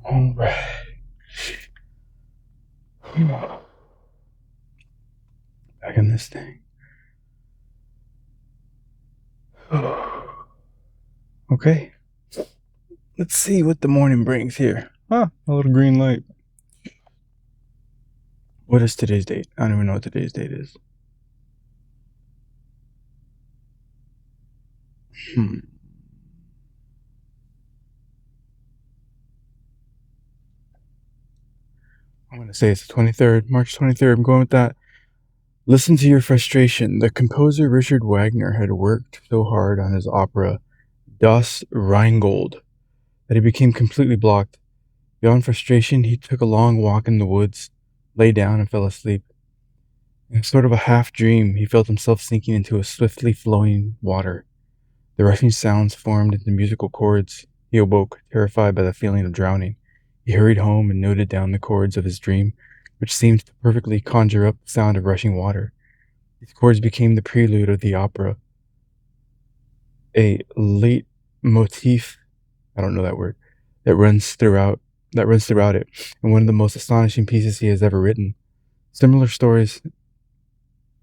All right. Back in this thing. Okay. Let's see what the morning brings here. Ah, a little green light. What is today's date? I don't even know what today's date is. I'm going to say it's the 23rd, March 23rd. I'm going with that. Listen to your frustration. The composer Richard Wagner had worked so hard on his opera Das Rheingold that he became completely blocked. Beyond frustration, he took a long walk in the woods, lay down, and fell asleep. In sort of a half dream, he felt himself sinking into a swiftly flowing water. The rushing sounds formed into musical chords. He awoke, terrified by the feeling of drowning. He hurried home and noted down the chords of his dream, which seemed to perfectly conjure up the sound of rushing water. These chords became the prelude of the opera. A leitmotif, I don't know that word, that runs throughout it, and one of the most astonishing pieces he has ever written. Similar stories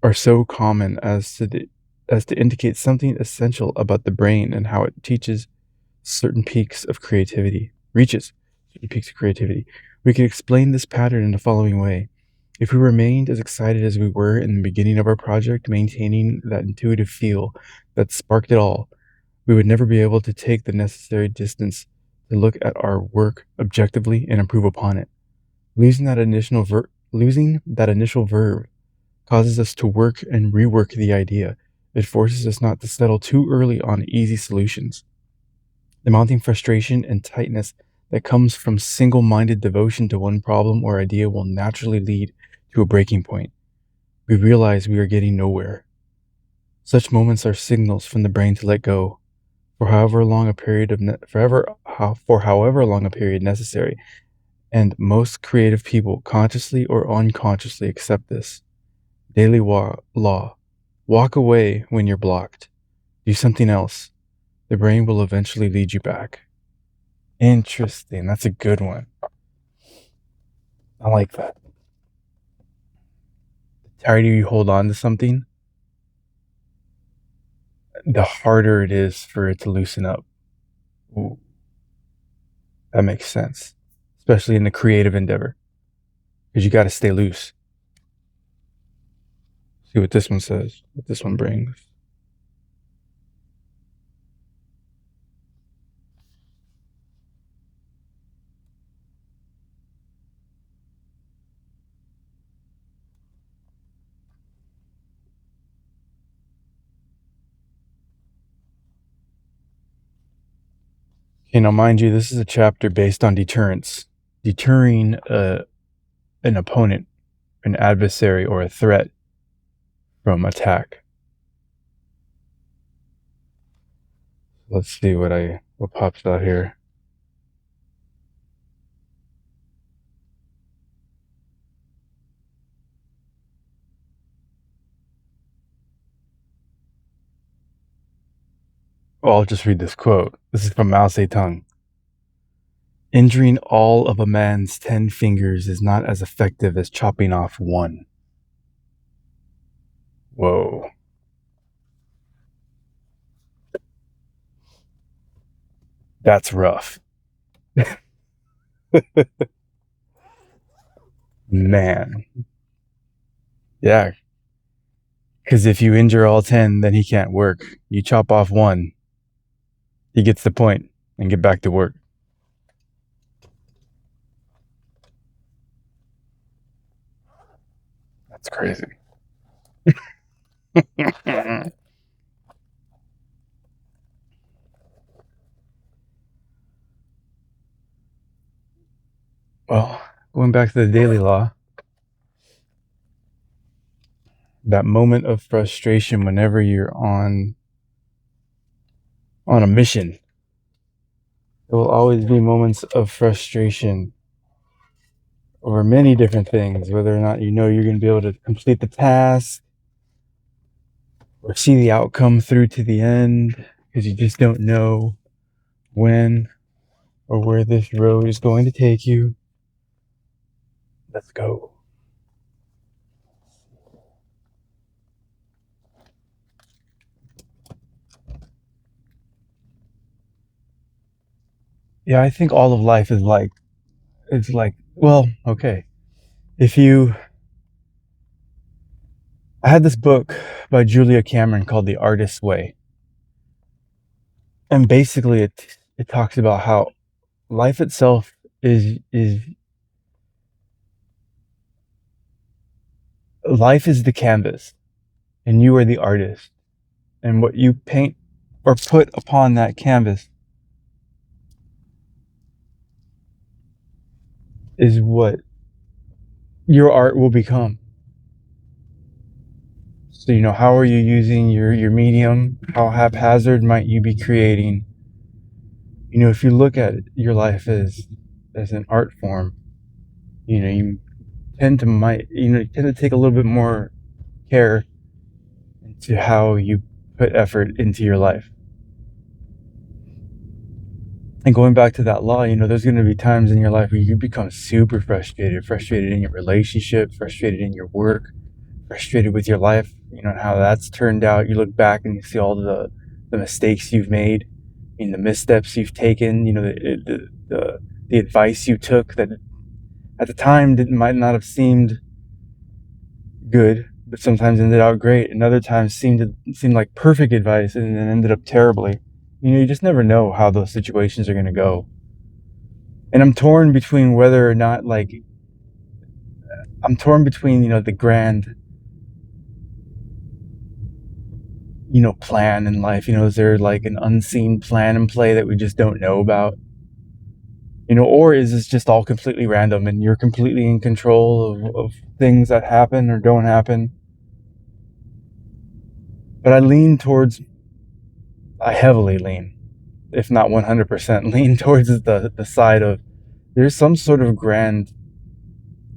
are so common as to indicate something essential about the brain and how it reaches certain peaks of creativity. We can explain this pattern in the following way. If we remained as excited as we were in the beginning of our project, maintaining that intuitive feel that sparked it all, we would never be able to take the necessary distance to look at our work objectively and improve upon it. Losing that initial verve causes us to work and rework the idea. It forces us not to settle too early on easy solutions. The mounting frustration and tightness that comes from single-minded devotion to one problem or idea will naturally lead to a breaking point. We realize we are getting nowhere. Such moments are signals from the brain to let go for however long a period necessary, and most creative people, consciously or unconsciously, accept this. Daily law. Walk away when you're blocked. Do something else. The brain will eventually lead you back. Interesting. That's a good one. I like that. The tighter you hold on to something, the harder it is for it to loosen up. Ooh, that makes sense. Especially in the creative endeavor. Because you got to stay loose. See what this one says. What this one brings. Okay, now mind you, this is a chapter based on deterrence. Deterring an opponent, an adversary, or a threat from attack. Let's see what pops out here. Well, I'll just read this quote. This is from Mao Zedong. Injuring all of a man's 10 fingers is not as effective as chopping off one. Whoa. That's rough. Man. Yeah. Because if you injure all 10, then he can't work. You chop off one, he gets the point and get back to work. That's crazy. Well, going back to the daily law, that moment of frustration whenever you're on a mission, there will always be moments of frustration over many different things, whether or not you know you're going to be able to complete the task or see the outcome through to the end, because you just don't know. when or where this road is going to take you. Let's go. Yeah, I think all of life is like, it's like, well, okay. If you, I had this book by Julia Cameron called The Artist's Way. And basically it talks about how life itself is life is the canvas and you are the artist. And what you paint or put upon that canvas is what your art will become. So, how are you using your medium? How haphazard might you be creating? If you look at your life as an art form, you you tend to take a little bit more care into how you put effort into your life. And going back to that law, there's going to be times in your life where you become super frustrated in your relationship, frustrated in your work, frustrated with your life, and how that's turned out. You look back and you see all the mistakes you've made, the missteps you've taken, the advice you took that at the time might not have seemed good, but sometimes ended out great, and other times seemed like perfect advice and then ended up terribly. You just never know how those situations are going to go. And I'm torn between whether or not, I'm torn between, the grand, plan in life. Is there like an unseen plan in play that we just don't know about? Or is this just all completely random and you're completely in control of things that happen or don't happen? But I heavily lean, if not 100%, lean towards the side of there's some sort of grand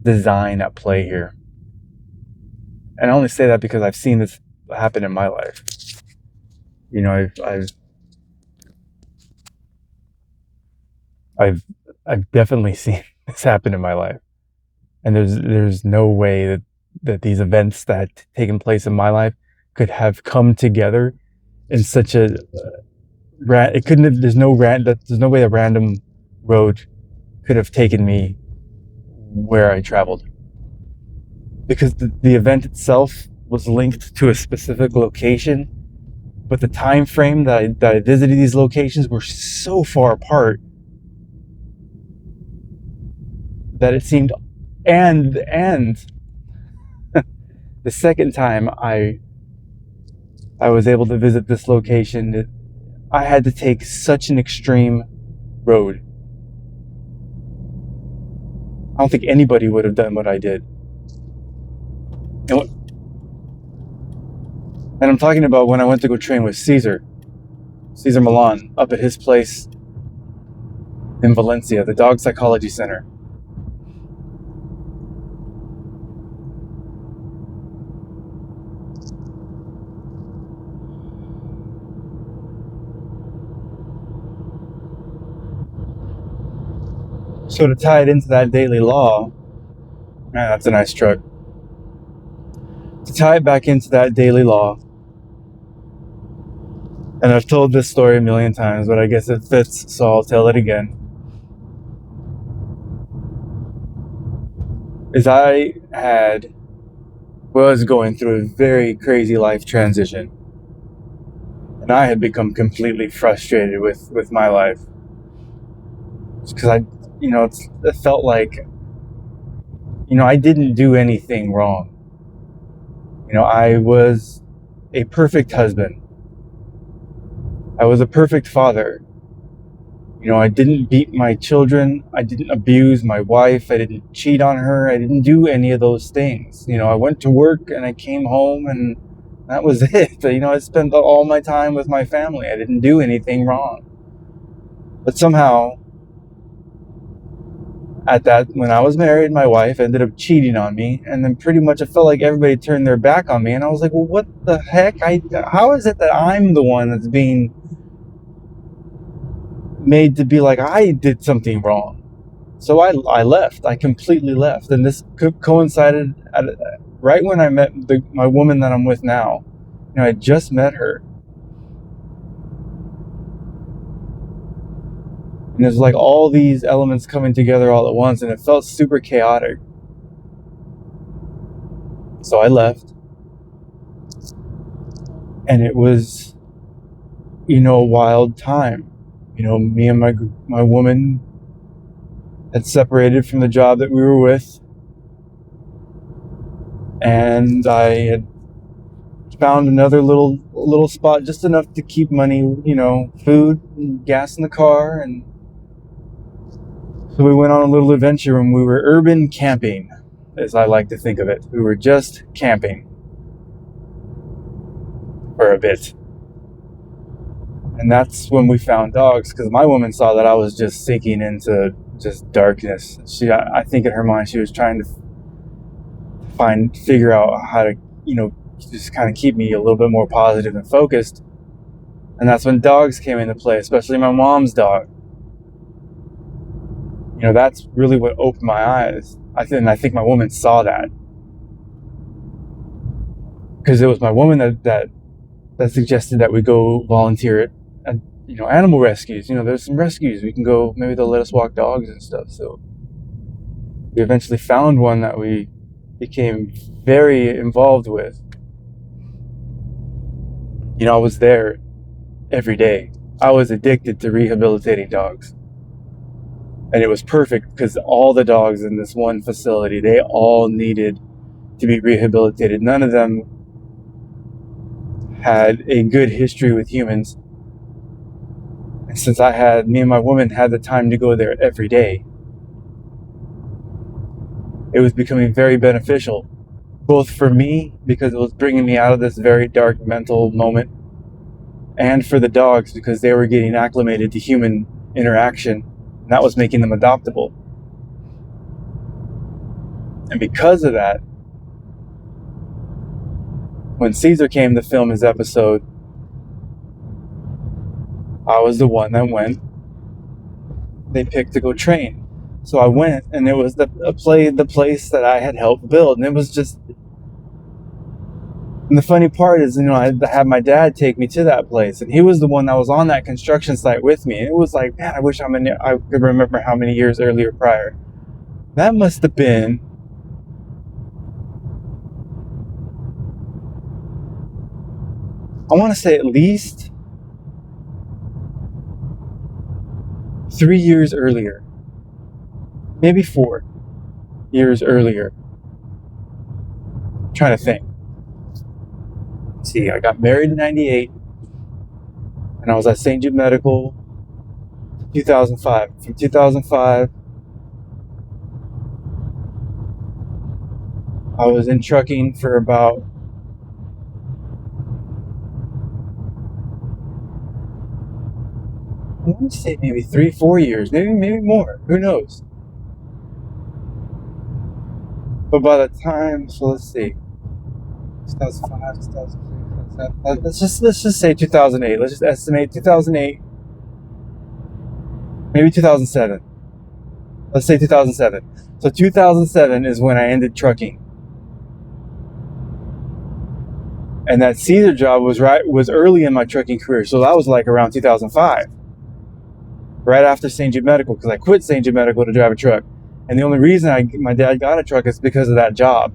design at play here. And I only say that because I've seen this happen in my life. I've definitely seen this happen in my life, and there's no way that these events that taken place in my life could have come together in such a it couldn't have. There's no way a random road could have taken me where I traveled, because the event itself was linked to a specific location, but the time frame that I visited these locations were so far apart that it seemed, and the second time I was able to visit this location, I had to take such an extreme road. I don't think anybody would have done what I did. And I'm talking about when I went to go train with Cesar Milan, up at his place in Valencia, the Dog Psychology Center. So to tie it into that daily law, man, that's a nice truck. To tie it back into that daily law, and I've told this story a million times, but I guess it fits, so I'll tell it again. Is I was going through a very crazy life transition, and I had become completely frustrated with my life, because it felt like, I didn't do anything wrong. I was a perfect husband. I was a perfect father. I didn't beat my children. I didn't abuse my wife. I didn't cheat on her. I didn't do any of those things. I went to work and I came home and that was it. I spent all my time with my family. I didn't do anything wrong. But somehow, when I was married, my wife ended up cheating on me, and then pretty much it felt like everybody turned their back on me, and I was like, well, what the heck? How is it that I'm the one made to be like I did something wrong. So I left. I completely left. And this coincided right when I met my woman that I'm with now. I just met her. And there's like all these elements coming together all at once, and it felt super chaotic. So I left. And it was, a wild time. Me and my woman had separated from the job that we were with. And I had found another little spot, just enough to keep money, food and gas in the car. And so we went on a little adventure, and we were urban camping, as I like to think of it. We were just camping for a bit. And that's when we found dogs, because my woman saw that I was just sinking into just darkness. I think in her mind, she was trying to figure out how to, just kind of keep me a little bit more positive and focused. And that's when dogs came into play, especially my mom's dog. That's really what opened my eyes. I think my woman saw that, because it was my woman that suggested that we go volunteer at animal rescues. There's some rescues we can go. Maybe they'll let us walk dogs and stuff. So we eventually found one that we became very involved with. I was there every day. I was addicted to rehabilitating dogs. And it was perfect, because all the dogs in this one facility, they all needed to be rehabilitated. None of them had a good history with humans. And since me and my woman had the time to go there every day, it was becoming very beneficial, both for me, because it was bringing me out of this very dark mental moment, and for the dogs, because they were getting acclimated to human interaction, and that was making them adoptable. And because of that, when Caesar came to film his episode, I was the one that went. They picked to go train. So I went, and it was the place that I had helped build. And it was just... And the funny part is, I had my dad take me to that place, and he was the one that was on that construction site with me. And it was like, man, I wish I could remember how many years earlier prior. That must have been... I want to say at least 3 years earlier. Maybe 4 years earlier. I'm trying to think. Let's see, I got married in 98, and I was at St. Jude Medical 2005. From 2005, I was in trucking for about... I want to say maybe 3-4 years, maybe more. Who knows? But by the time, so let's see, 2005, 2003, let's just say 2008. Let's just estimate 2008, maybe 2007. Let's say 2007. So 2007 is when I ended trucking, and that Caesar job was early in my trucking career. So that was like around 2005. Right after St. Jude Medical, because I quit St. Jude Medical to drive a truck. And the only reason my dad got a truck is because of that job.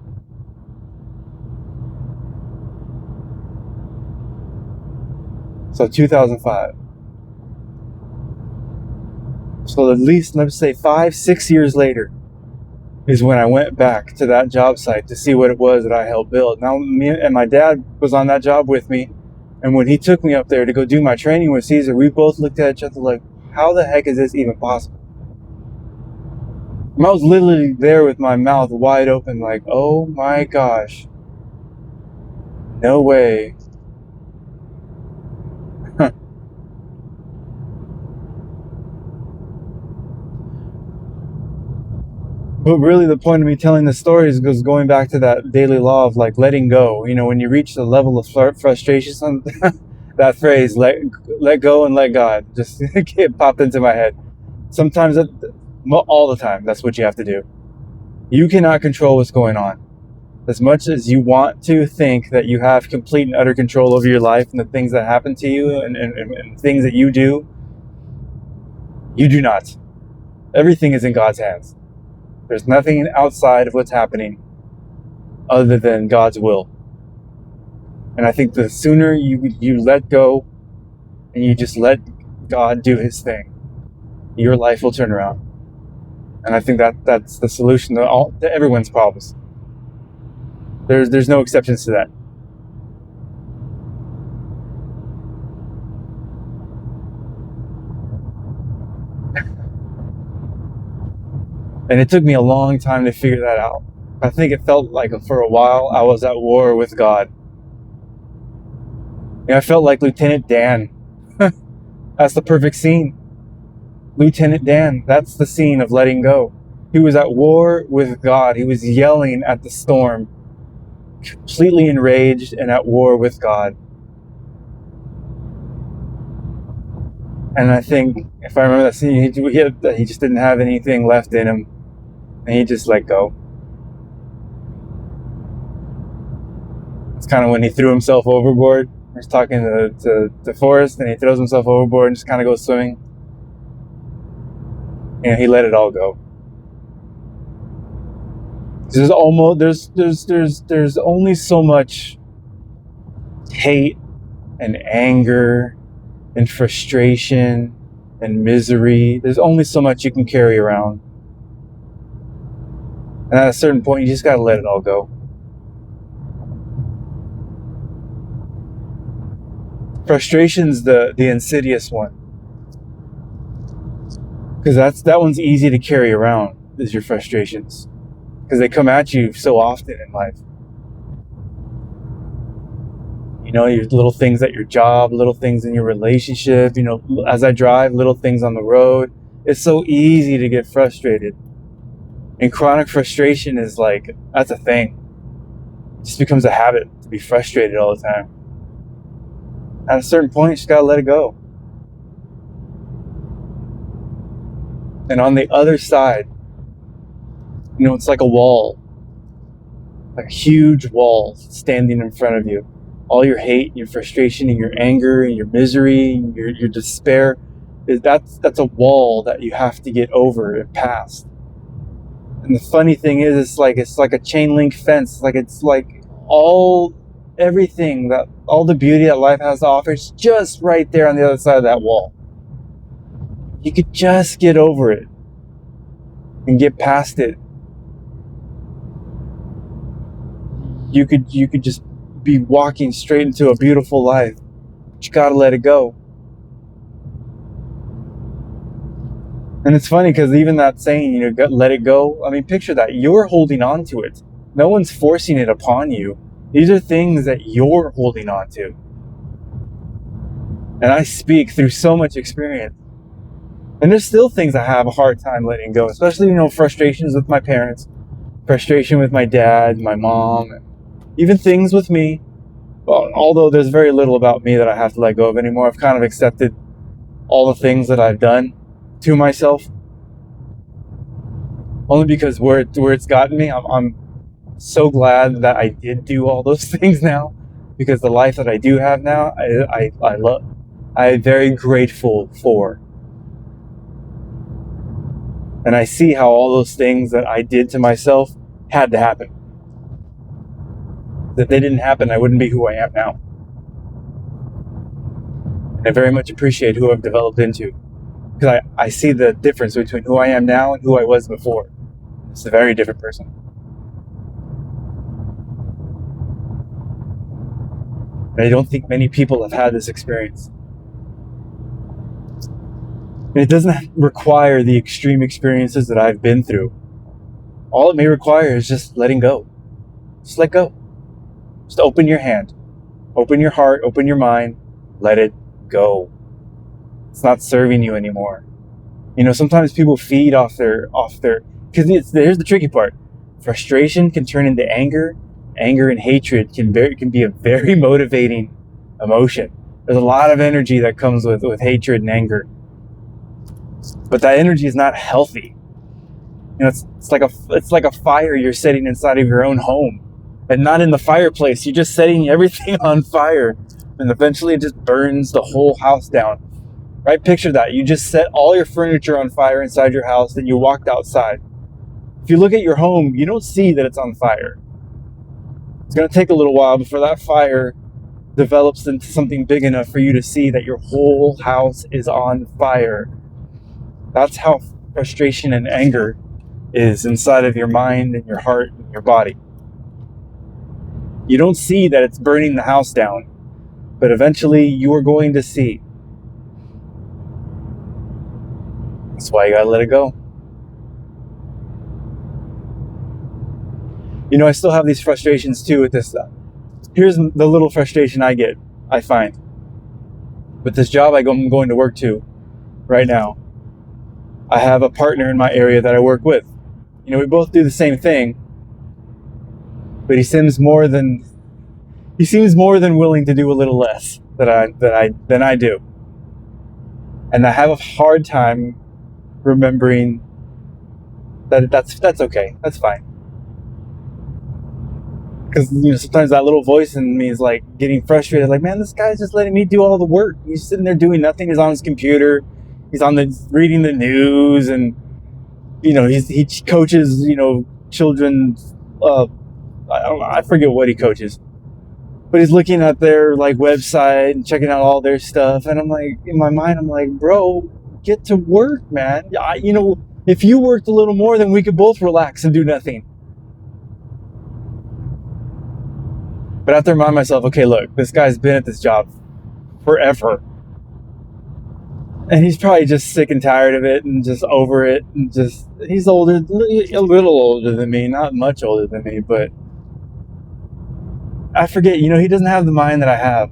So 2005. So at least, let's say 5-6 years later is when I went back to that job site to see what it was that I helped build. Now, me and my dad was on that job with me. And when he took me up there to go do my training with Caesar, we both looked at each other like, how the heck is this even possible? I was literally there with my mouth wide open like, oh my gosh. No way. But really the point of me telling the story is going back to that daily law of like letting go. When you reach the level of frustration That phrase, let go and let God, just it popped into my head. Sometimes, all the time, that's what you have to do. You cannot control what's going on. As much as you want to think that you have complete and utter control over your life and the things that happen to you and things that you do not. Everything is in God's hands. There's nothing outside of what's happening other than God's will. And I think the sooner you let go and you just let God do his thing, your life will turn around. And I think that's the solution to everyone's problems. There's no exceptions to that. And it took me a long time to figure that out. I think it felt like for a while I was at war with God. I felt like Lieutenant Dan. That's the perfect scene. Lieutenant Dan, that's the scene of letting go. He was at war with God. He was yelling at the storm, completely enraged and at war with God. And I think, if I remember that scene, he just didn't have anything left in him, and he just let go. It's kind of when he threw himself overboard. He's talking to Forrest, and he throws himself overboard and just kind of goes swimming. And he let it all go. There's only so much hate and anger and frustration and misery. There's only so much you can carry around. And at a certain point, you just gotta let it all go. Frustration's the insidious one. Because that one's easy to carry around, is your frustrations. Because they come at you so often in life. Your little things at your job, little things in your relationship, as I drive, little things on the road. It's so easy to get frustrated. And chronic frustration is that's a thing. It just becomes a habit to be frustrated all the time. At a certain point, you just gotta let it go. And on the other side, it's like a wall. Like a huge wall standing in front of you. All your hate, and your frustration, and your anger, and your misery, and your despair, that's a wall that you have to get over and past. And the funny thing is, it's like a chain link fence. It's like everything that all the beauty that life has to offer is just right there on the other side of that wall. You could just get over it and get past it. You could just be walking straight into a beautiful life. But you gotta let it go. And it's funny because even that saying, let it go. I mean, picture that. You're holding on to it. No one's forcing it upon you. These are things that you're holding on to. And I speak through so much experience. And there's still things I have a hard time letting go, especially, frustrations with my parents, frustration with my dad, my mom, even things with me. Well, although there's very little about me that I have to let go of anymore. I've kind of accepted all the things that I've done to myself. Only because where it's gotten me, I'm so glad that I did do all those things now, because the life that I do have now, I love. I'm very grateful for. And I see how all those things that I did to myself had to happen. If they didn't happen, I wouldn't be who I am now. And I very much appreciate who I've developed into. Because I see the difference between who I am now and who I was before. It's a very different person. And I don't think many people have had this experience. And it doesn't require the extreme experiences that I've been through. All it may require is just letting go. Just let go. Just open your hand. Open your heart. Open your mind. Let it go. It's not serving you anymore. Sometimes people feed off their, because here's the tricky part. Frustration can turn into anger. Anger and hatred can be a very motivating emotion. There's a lot of energy that comes with hatred and anger. But that energy is not healthy. You know, it's like a fire you're setting inside of your own home, and not in the fireplace. You're just setting everything on fire, and eventually it just burns the whole house down. Right? Picture that. You just set all your furniture on fire inside your house, then you walked outside. If you look at your home, you don't see that it's on fire. It's going to take a little while before that fire develops into something big enough for you to see that your whole house is on fire. That's how frustration and anger is inside of your mind and your heart and your body. You don't see that it's burning the house down, but eventually you are going to see. That's why you gotta let it go. You know, I still have these frustrations too with this stuff. Here's the little frustration I find with this job I'm going to work to right now. I have a partner in my area that I work with. You know, we both do the same thing, but he seems more than willing to do a little less than I do. And I have a hard time remembering that that's okay. That's fine. Because, you know, sometimes that little voice in me is like getting frustrated. Like, man, this guy's just letting me do all the work. He's sitting there doing nothing. He's on his computer. He's reading the news, and you know, he coaches, you know, children. I forget what he coaches, but he's looking at their like website and checking out all their stuff. And I'm like, in my mind, I'm like, bro, get to work, man. You know, if you worked a little more, then we could both relax and do nothing. But I have to remind myself, okay, look, this guy's been at this job forever. And he's probably just sick and tired of it and just over it. And just, he's older, a little older than me, not much older than me, but I forget, you know, he doesn't have the mind that I have.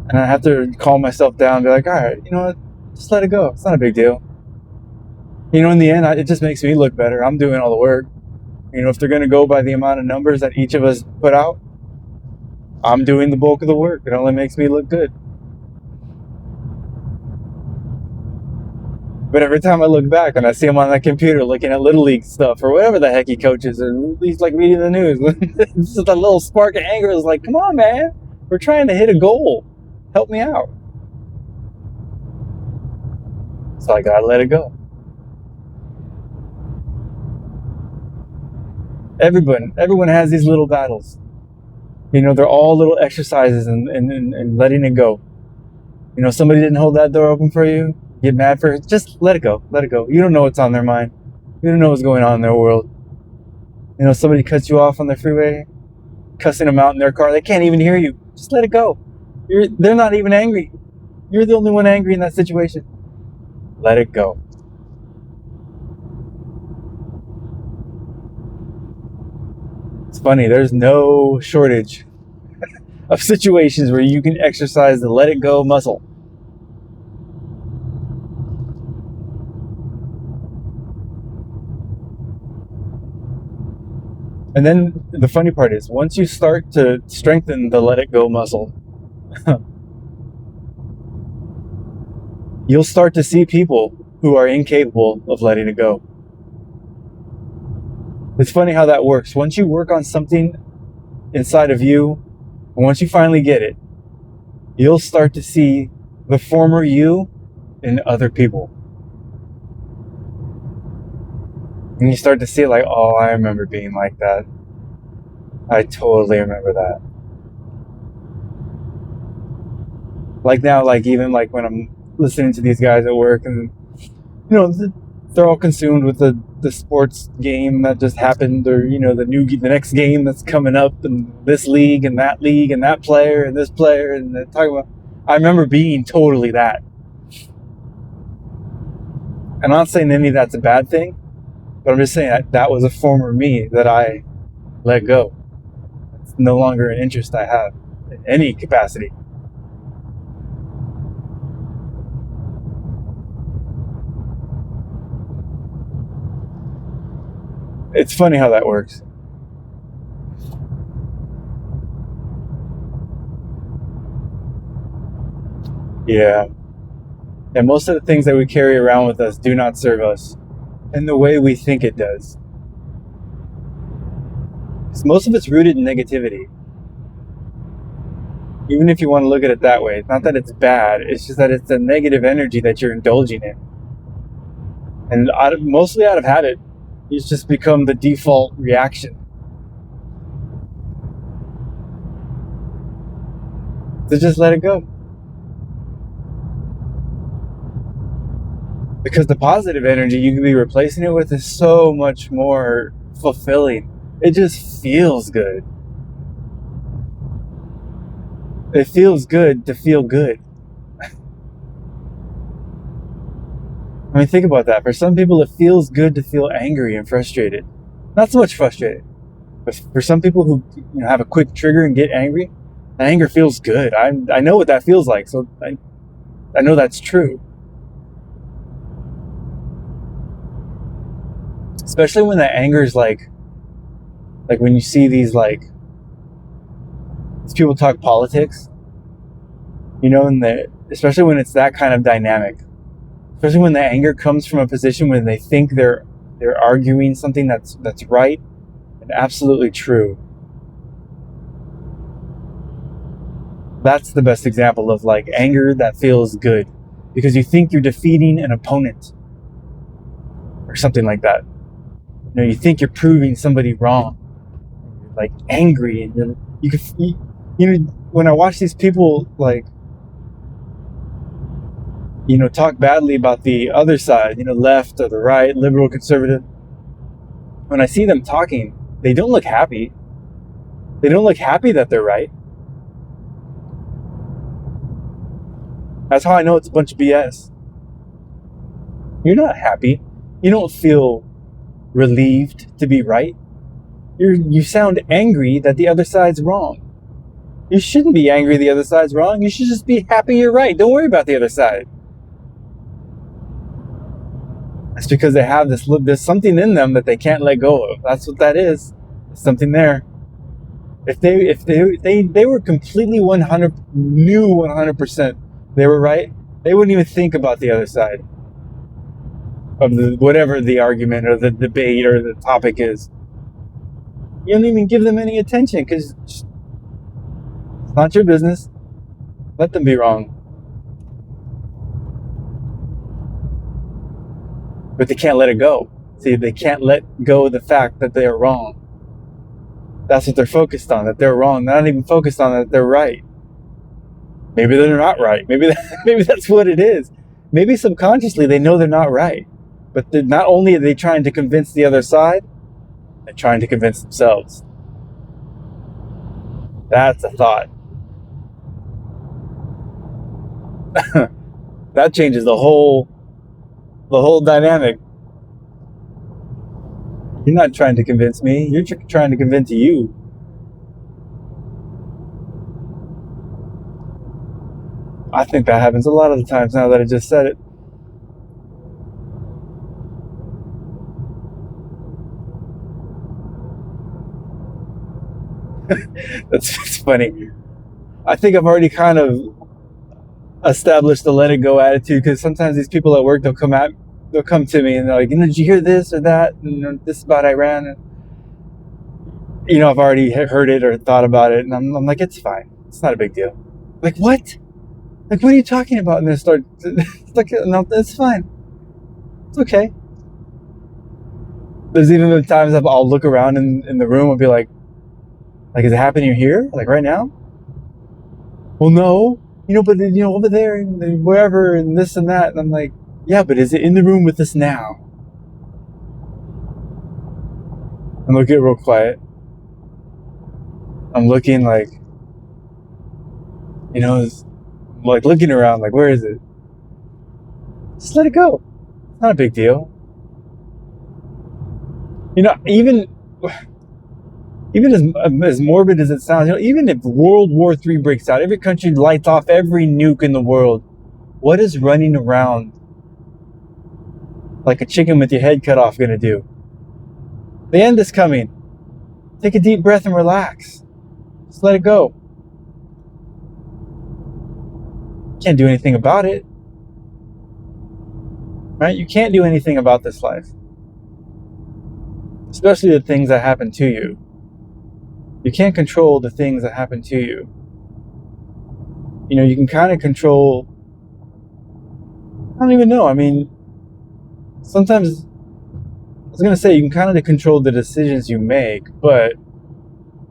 And I have to calm myself down and be like, all right, you know what, just let it go. It's not a big deal. You know, in the end, it just makes me look better. I'm doing all the work. You know, if they're going to go by the amount of numbers that each of us put out, I'm doing the bulk of the work. It only makes me look good. But every time I look back and I see him on that computer looking at Little League stuff or whatever the heck he coaches, or he's like reading the news, it's just a little spark of anger is like, come on, man. We're trying to hit a goal. Help me out. So I gotta let it go. Everyone has these little battles. You know, they're all little exercises in letting it go. You know, somebody didn't hold that door open for you, get mad for it, just let it go. Let it go. You don't know what's on their mind. You don't know what's going on in their world. You know, somebody cuts you off on the freeway, cussing them out in their car. They can't even hear you. Just let it go. They're not even angry. You're the only one angry in that situation. Let it go. It's funny, there's no shortage of situations where you can exercise the let it go muscle. And then the funny part is, once you start to strengthen the let it go muscle, you'll start to see people who are incapable of letting it go. It's funny how that works. Once you work on something inside of you, and once you finally get it, you'll start to see the former you in other people. And you start to see like, oh, I remember being like that. I totally remember that. Like now, like even like when I'm listening to these guys at work, and you know, they're all consumed with the sports game that just happened, or you know, the next game that's coming up, and this league and that player and this player, and they're talking about. I remember being totally that. I'm not saying any of that's a bad thing, but I'm just saying that was a former me that I let go. It's no longer an interest I have in any capacity. It's funny how that works. Yeah. And most of the things that we carry around with us do not serve us in the way we think it does. 'Cause most of it's rooted in negativity. Even if you want to look at it that way, it's not that it's bad, it's just that it's a negative energy that you're indulging in. And mostly out of habit, it's just become the default reaction. So just let it go. Because the positive energy you can be replacing it with is so much more fulfilling. It just feels good. It feels good to feel good. I mean, think about that. For some people, it feels good to feel angry and frustrated. Not so much frustrated, but for some people who have a quick trigger and get angry, the anger feels good. I know what that feels like, so I know that's true. Especially when the anger is like when you see these people talk politics, and especially when it's that kind of dynamic. Especially when the anger comes from a position when they think they're arguing something that's right and absolutely true. That's the best example of anger that feels good because you think you're defeating an opponent or something like that. You think you're proving somebody wrong. You're angry, and when I watch these people talk badly about the other side, left or the right, liberal, conservative. When I see them talking, they don't look happy. They don't look happy that they're right. That's how I know it's a bunch of BS. You're not happy. You don't feel relieved to be right. You sound angry that the other side's wrong. You shouldn't be angry the other side's wrong. You should just be happy you're right. Don't worry about the other side. That's because they have there's something in them that they can't let go of. That's what that is. There's something there. If they were completely 100% they were right, they wouldn't even think about the other side of whatever the argument or the debate or the topic is. You don't even give them any attention because it's not your business. Let them be wrong. But they can't let it go. See, they can't let go of the fact that they are wrong. That's what they're focused on, that they're wrong. They're not even focused on that they're right. Maybe they're not right. Maybe that's what it is. Maybe subconsciously they know they're not right. But not only are they trying to convince the other side, they're trying to convince themselves. That's a thought. That changes the whole dynamic. You're not trying to convince me. You're trying to convince you. I think that happens a lot of the times now that I just said it. That's funny. I think I've already kind of established the let it go attitude because sometimes these people at work they'll come to me and they're like, did you hear this or that? This about Iran. And, I've already heard it or thought about it, and I'm like, it's fine. It's not a big deal. Like, what? Like, what are you talking about? And they start, it's like, no, it's fine. It's okay. There's even been times I'll look around in the room and be like, is it happening here? Like, right now? Well, no. But, over there and wherever and this and that. And I'm like, yeah, but is it in the room with us now? And they'll get real quiet. I'm looking looking around, where is it? Just let it go. It's not a big deal. Even as morbid as it sounds, even if World War III breaks out, every country lights off every nuke in the world, what is running around like a chicken with your head cut off gonna do? The end is coming. Take a deep breath and relax. Just let it go. Can't do anything about it, right? You can't do anything about this life, especially the things that happen to you. You can't control the things that happen to you. You know, you can kind of control, I don't even know. I mean, sometimes, I was going to say, you can kind of control the decisions you make, but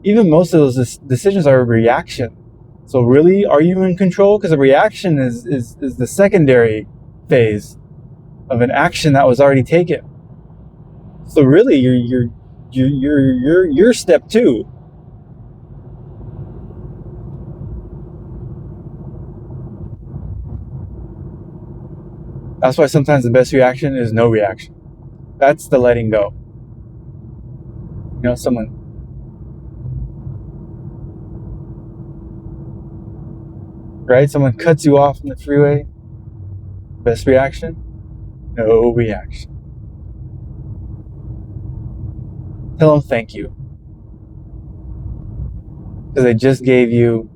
even most of those decisions are a reaction. So really, are you in control? Because a reaction is the secondary phase of an action that was already taken. So really, you're step two. That's why sometimes the best reaction is no reaction. That's the letting go. You know, someone cuts you off on the freeway. Best reaction? No reaction. Tell them thank you. Because they just gave you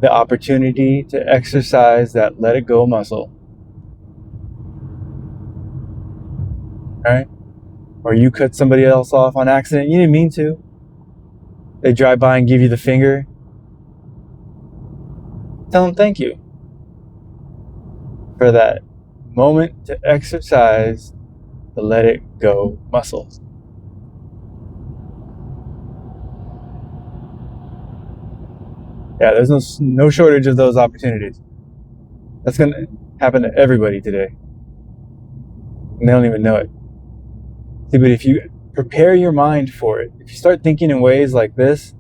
the opportunity to exercise that let it go muscle. Right? Or you cut somebody else off on accident. You didn't mean to. They drive by and give you the finger. Tell them thank you for that moment to exercise the let it go muscle. Yeah, there's no shortage of those opportunities. That's going to happen to everybody today. And they don't even know it. See, but if you prepare your mind for it, if you start thinking in ways like this,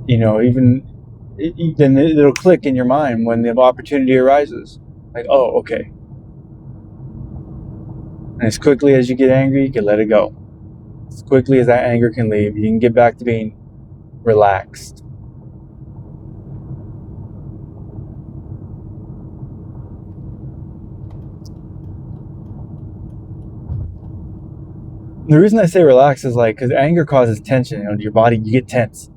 you know, then it'll click in your mind when the opportunity arises. Like, oh, okay. And as quickly as you get angry, you can let it go. As quickly as that anger can leave, you can get back to being relaxed. The reason I say relax is like because anger causes tension. You know, your body, you get tense,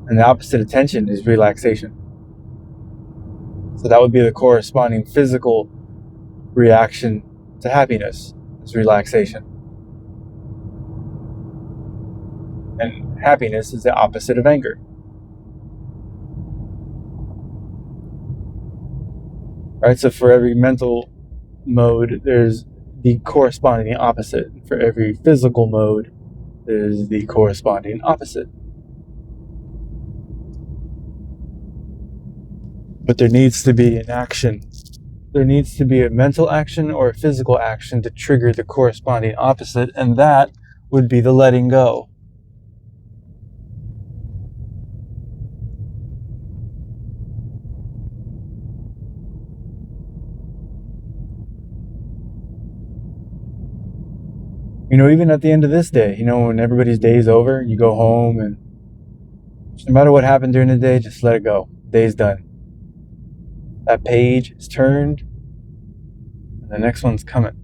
and the opposite of tension is relaxation. So that would be the corresponding physical reaction to happiness is relaxation, and happiness is the opposite of anger. Right. So for every mental mode, there's the corresponding opposite. For every physical mode, there's the corresponding opposite. But there needs to be an action. There needs to be a mental action or a physical action to trigger the corresponding opposite, and that would be the letting go. You know, even at the end of this day, you know, when everybody's day is over, you go home and no matter what happened during the day, just let it go. Day's done. That page is turned, and the next one's coming.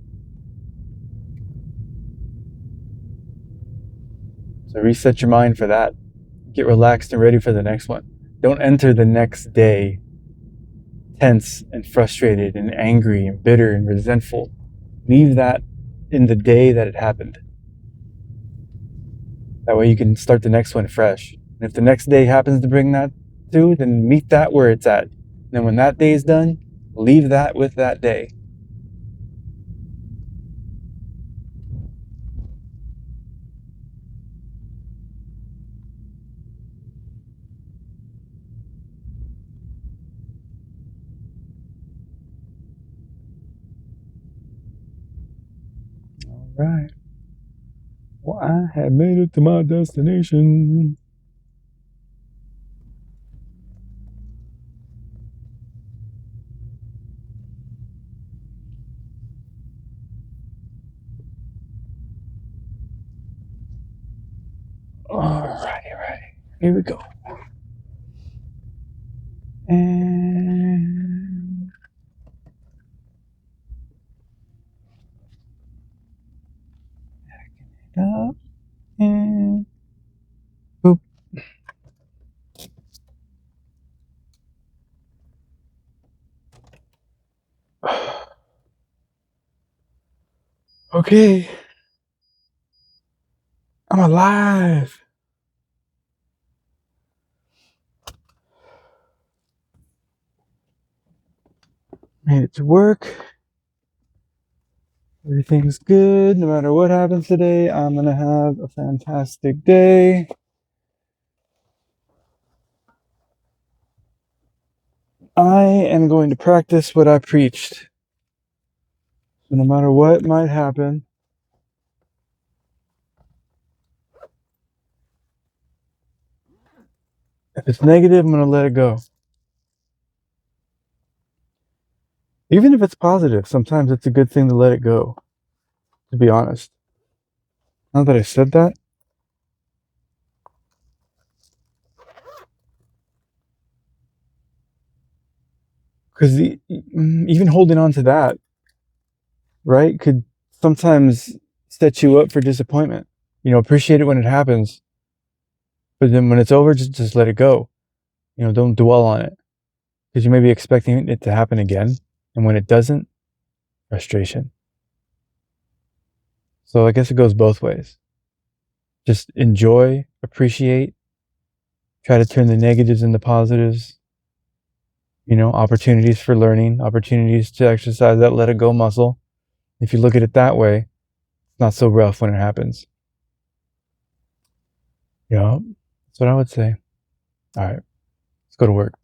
So reset your mind for that. Get relaxed and ready for the next one. Don't enter the next day tense and frustrated and angry and bitter and resentful. Leave that in the day that it happened. That way you can start the next one fresh. And if the next day happens to bring that too, then meet that where it's at. And then when that day is done, leave that with that day. All right. Well, I have made it to my destination. Alrighty, right. Here we go. And backing it up and boop. Okay. I'm alive. Made it to work. Everything's good. No matter what happens today, I'm going to have a fantastic day. I am going to practice what I preached. So no matter what might happen, if it's negative, I'm going to let it go. Even if it's positive, sometimes it's a good thing to let it go, to be honest. Now that I said that, because even holding on to that, right, could sometimes set you up for disappointment. Appreciate it when it happens, but then when it's over, just let it go. Don't dwell on it, because you may be expecting it to happen again, and when it doesn't, frustration. So I guess it goes both ways. Just enjoy, appreciate, try to turn the negatives into positives. Opportunities for learning, opportunities to exercise that let it go muscle. If you look at it that way, it's not so rough when it happens. Yeah, that's what I would say. All right, let's go to work.